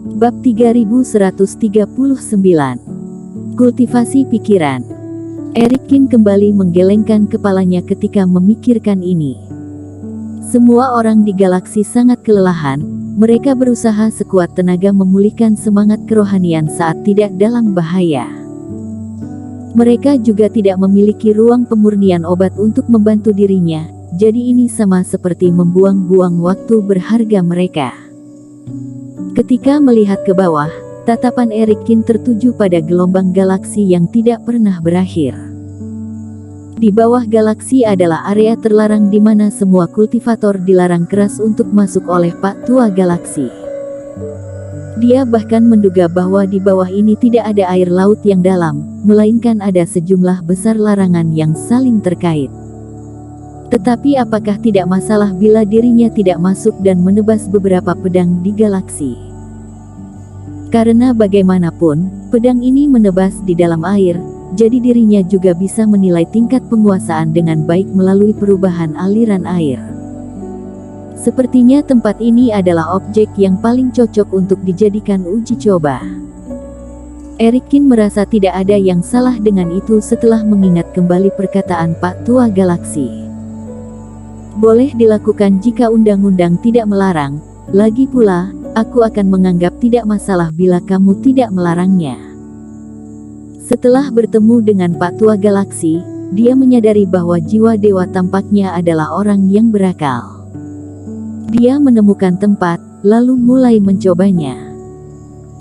Bab 3139. Kultivasi pikiran. Erikin kembali menggelengkan kepalanya ketika memikirkan ini. Semua orang di galaksi sangat kelelahan. Mereka berusaha sekuat tenaga memulihkan semangat kerohanian saat tidak dalam bahaya. Mereka juga tidak memiliki ruang pemurnian obat untuk membantu dirinya, jadi ini sama seperti membuang-buang waktu berharga mereka. Ketika melihat ke bawah, tatapan Erikin tertuju pada gelombang galaksi yang tidak pernah berakhir. Di bawah galaksi adalah area terlarang di mana semua kultivator dilarang keras untuk masuk oleh Pak Tua Galaksi. Dia bahkan menduga bahwa di bawah ini tidak ada air laut yang dalam, melainkan ada sejumlah besar larangan yang saling terkait. Tetapi apakah tidak masalah bila dirinya tidak masuk dan menebas beberapa pedang di galaksi? Karena bagaimanapun, pedang ini menebas di dalam air, jadi dirinya juga bisa menilai tingkat penguasaan dengan baik melalui perubahan aliran air. Sepertinya tempat ini adalah objek yang paling cocok untuk dijadikan uji coba. Erikin merasa tidak ada yang salah dengan itu setelah mengingat kembali perkataan Pak Tua Galaksi. Boleh dilakukan jika undang-undang tidak melarang, lagi pula, aku akan menganggap tidak masalah bila kamu tidak melarangnya. Setelah bertemu dengan Pak Tua Galaksi, dia menyadari bahwa jiwa dewa tampaknya adalah orang yang berakal. Dia menemukan tempat, lalu mulai mencobanya.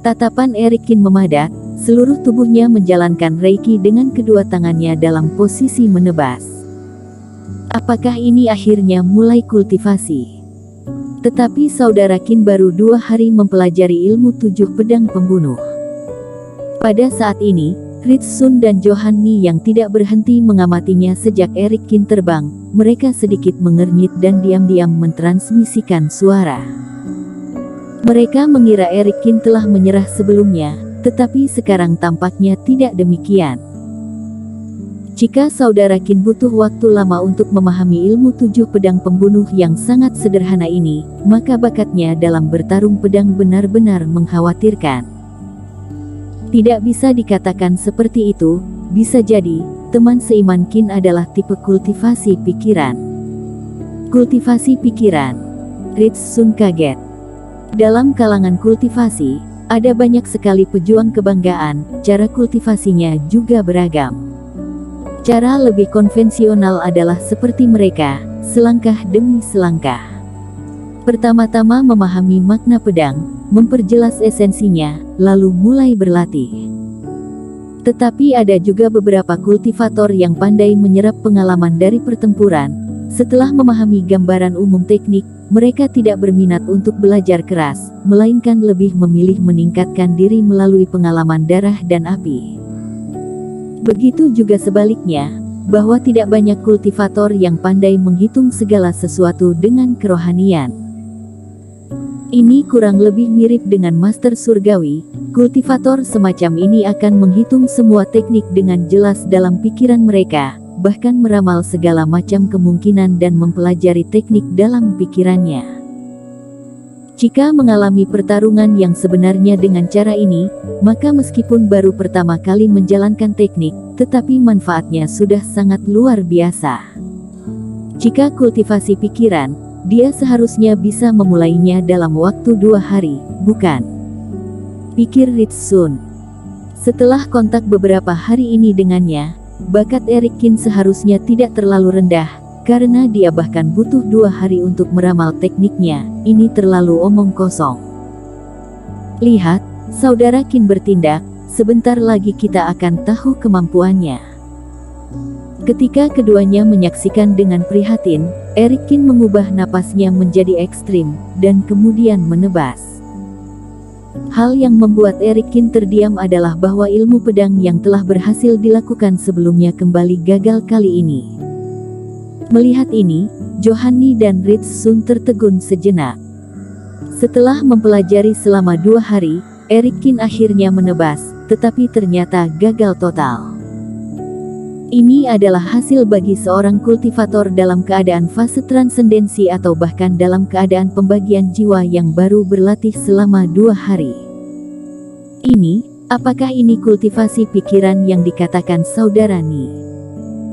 Tatapan Erikin memadat, seluruh tubuhnya menjalankan Reiki dengan kedua tangannya dalam posisi menebas. Apakah ini akhirnya mulai kultivasi? Tetapi saudara Qin baru 2 hari mempelajari ilmu 7 pedang pembunuh. Pada saat ini, Ritsun dan Johanni yang tidak berhenti mengamatinya sejak Erikin terbang, mereka sedikit mengernyit dan diam-diam mentransmisikan suara. Mereka mengira Erikin telah menyerah sebelumnya, tetapi sekarang tampaknya tidak demikian. Jika saudara Qin butuh waktu lama untuk memahami ilmu 7 pedang pembunuh yang sangat sederhana ini, maka bakatnya dalam bertarung pedang benar-benar mengkhawatirkan. Tidak bisa dikatakan seperti itu, bisa jadi, teman seiman Qin adalah tipe kultivasi pikiran. Kultivasi pikiran. Ritsun kaget. Dalam kalangan kultivasi, ada banyak sekali pejuang kebanggaan, cara kultivasinya juga beragam. Cara lebih konvensional adalah seperti mereka, selangkah demi selangkah. Pertama-tama memahami makna pedang, memperjelas esensinya, lalu mulai berlatih. Tetapi ada juga beberapa kultivator yang pandai menyerap pengalaman dari pertempuran. Setelah memahami gambaran umum teknik, mereka tidak berminat untuk belajar keras, melainkan lebih memilih meningkatkan diri melalui pengalaman darah dan api. Begitu juga sebaliknya, bahwa tidak banyak kultivator yang pandai menghitung segala sesuatu dengan kerohanian. Ini kurang lebih mirip dengan master surgawi. Kultivator semacam ini akan menghitung semua teknik dengan jelas dalam pikiran mereka, bahkan meramal segala macam kemungkinan dan mempelajari teknik dalam pikirannya. Jika mengalami pertarungan yang sebenarnya dengan cara ini, maka meskipun baru pertama kali menjalankan teknik, tetapi manfaatnya sudah sangat luar biasa. Jika kultivasi pikiran, dia seharusnya bisa memulainya dalam waktu 2 hari, bukan? Pikir Ritsun. Setelah kontak beberapa hari ini dengannya, bakat Erikin seharusnya tidak terlalu rendah, karena dia bahkan butuh 2 hari untuk meramal tekniknya. Ini terlalu omong kosong. Lihat, saudara Qin bertindak, sebentar lagi kita akan tahu kemampuannya. Ketika keduanya menyaksikan dengan prihatin, Erikin mengubah napasnya menjadi ekstrim, dan kemudian menebas. Hal yang membuat Erikin terdiam adalah bahwa ilmu pedang yang telah berhasil dilakukan sebelumnya kembali gagal kali ini. Melihat ini, Johanni dan Ritsun tertegun sejenak. Setelah mempelajari selama 2 hari, Erikin akhirnya menebas, tetapi ternyata gagal total. Ini adalah hasil bagi seorang kultivator dalam keadaan fase transendensi atau bahkan dalam keadaan pembagian jiwa yang baru berlatih selama 2 hari. Apakah ini kultivasi pikiran yang dikatakan saudara Ni?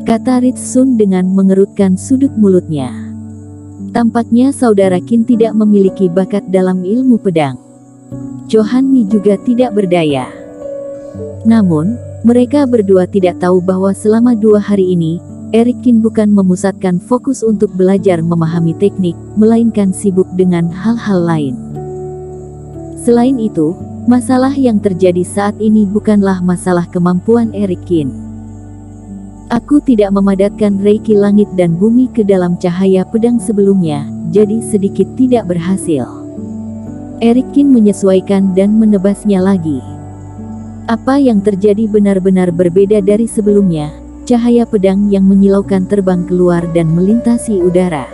Kata Ritsun dengan mengerutkan sudut mulutnya. Tampaknya saudara Qin tidak memiliki bakat dalam ilmu pedang. Johan Ni juga tidak berdaya. Namun, mereka berdua tidak tahu bahwa selama 2 hari ini, Eric Qin bukan memusatkan fokus untuk belajar memahami teknik, melainkan sibuk dengan hal-hal lain. Selain itu, masalah yang terjadi saat ini bukanlah masalah kemampuan Eric Qin. Aku tidak memadatkan reiki langit dan bumi ke dalam cahaya pedang sebelumnya, jadi sedikit tidak berhasil. Eric Qin menyesuaikan dan menebasnya lagi. Apa yang terjadi benar-benar berbeda dari sebelumnya, cahaya pedang yang menyilaukan terbang keluar dan melintasi udara.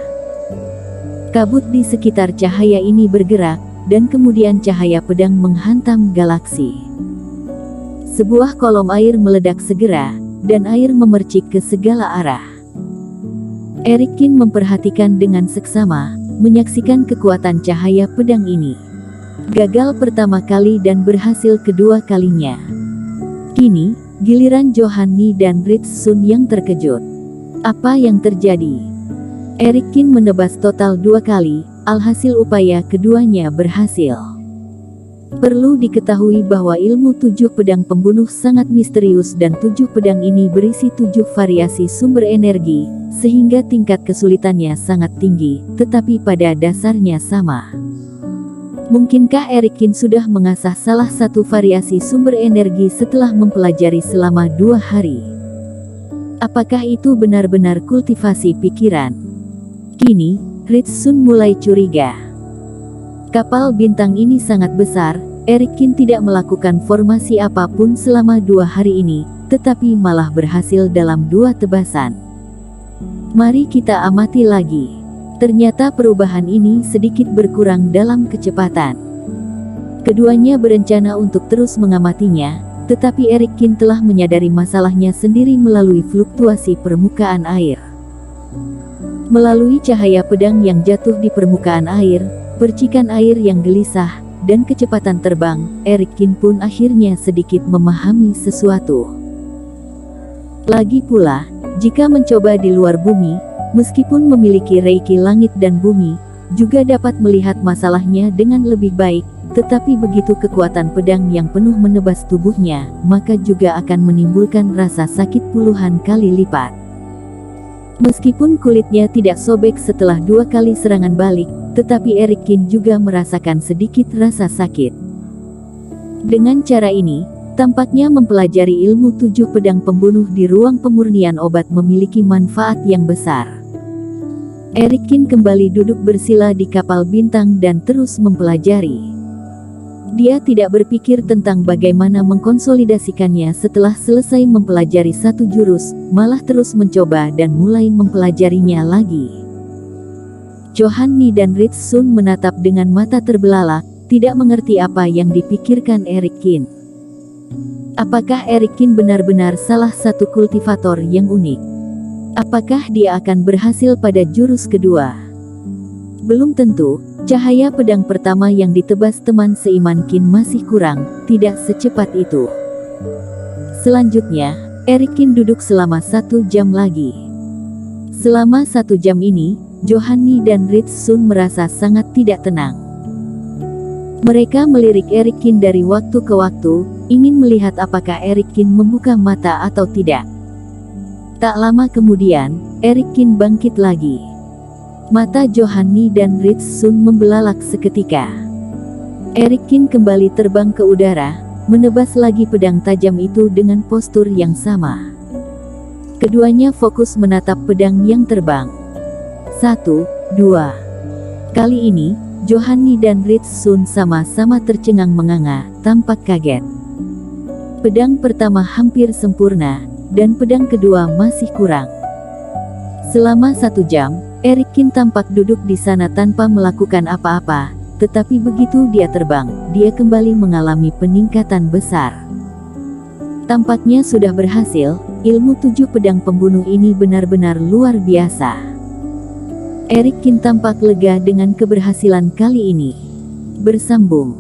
Kabut di sekitar cahaya ini bergerak, dan kemudian cahaya pedang menghantam galaksi. Sebuah kolom air meledak segera, dan air memercik ke segala arah. Eric Qin memperhatikan dengan seksama, menyaksikan kekuatan cahaya pedang ini. Gagal pertama kali dan berhasil kedua kalinya. Kini, giliran Johan Ni dan Ritsun yang terkejut. Apa yang terjadi? Eric Qin menebas total 2 kali, alhasil upaya keduanya berhasil. Perlu diketahui bahwa ilmu 7 pedang pembunuh sangat misterius dan 7 pedang ini berisi 7 variasi sumber energi, sehingga tingkat kesulitannya sangat tinggi, tetapi pada dasarnya sama. Mungkinkah Eric Qin sudah mengasah salah satu variasi sumber energi setelah mempelajari selama 2 hari? Apakah itu benar-benar kultivasi pikiran? Kini, Ritsun mulai curiga. Kapal bintang ini sangat besar, Eric Qin tidak melakukan formasi apapun selama 2 hari ini, tetapi malah berhasil dalam 2 tebasan. Mari kita amati lagi. Ternyata perubahan ini sedikit berkurang dalam kecepatan. Keduanya berencana untuk terus mengamatinya, tetapi Eric Qin telah menyadari masalahnya sendiri melalui fluktuasi permukaan air. Melalui cahaya pedang yang jatuh di permukaan air, percikan air yang gelisah, dan kecepatan terbang, Eric Qin pun akhirnya sedikit memahami sesuatu. Lagi pula, jika mencoba di luar bumi, meskipun memiliki reiki langit dan bumi, juga dapat melihat masalahnya dengan lebih baik, tetapi begitu kekuatan pedang yang penuh menebas tubuhnya, maka juga akan menimbulkan rasa sakit puluhan kali lipat. Meskipun kulitnya tidak sobek setelah 2 kali serangan balik, tetapi Eric Qin juga merasakan sedikit rasa sakit. Dengan cara ini, tampaknya mempelajari ilmu 7 pedang pembunuh di ruang pemurnian obat memiliki manfaat yang besar. Eric Qin kembali duduk bersila di kapal bintang dan terus mempelajari. Dia tidak berpikir tentang bagaimana mengkonsolidasikannya setelah selesai mempelajari 1 jurus, malah terus mencoba dan mulai mempelajarinya lagi. Johan Ni dan Ritsun menatap dengan mata terbelalak, tidak mengerti apa yang dipikirkan Eric Qin. Apakah Eric Qin benar-benar salah satu kultivator yang unik? Apakah dia akan berhasil pada jurus kedua? Belum tentu. Cahaya pedang pertama yang ditebas teman seiman Qin masih kurang, tidak secepat itu. Selanjutnya, Eric Qin duduk selama 1 jam lagi. Selama 1 jam ini, Johan Ni dan Ritsun merasa sangat tidak tenang. Mereka melirik Eric Qin dari waktu ke waktu, ingin melihat apakah Eric Qin membuka mata atau tidak. Tak lama kemudian, Eric Qin bangkit lagi. Mata Johan Ni dan Ritsun membelalak seketika. Eric Qin kembali terbang ke udara, menebas lagi pedang tajam itu dengan postur yang sama. Keduanya fokus menatap pedang yang terbang. 1, 2. Kali ini, Johan Ni dan Ritsun sama-sama tercengang menganga, tampak kaget. Pedang pertama hampir sempurna, dan pedang kedua masih kurang. Selama 1 jam, Eric Qin tampak duduk di sana tanpa melakukan apa-apa, tetapi begitu dia terbang, dia kembali mengalami peningkatan besar. Tampaknya sudah berhasil, ilmu 7 pedang pembunuh ini benar-benar luar biasa. Eric Qin tampak lega dengan keberhasilan kali ini. Bersambung.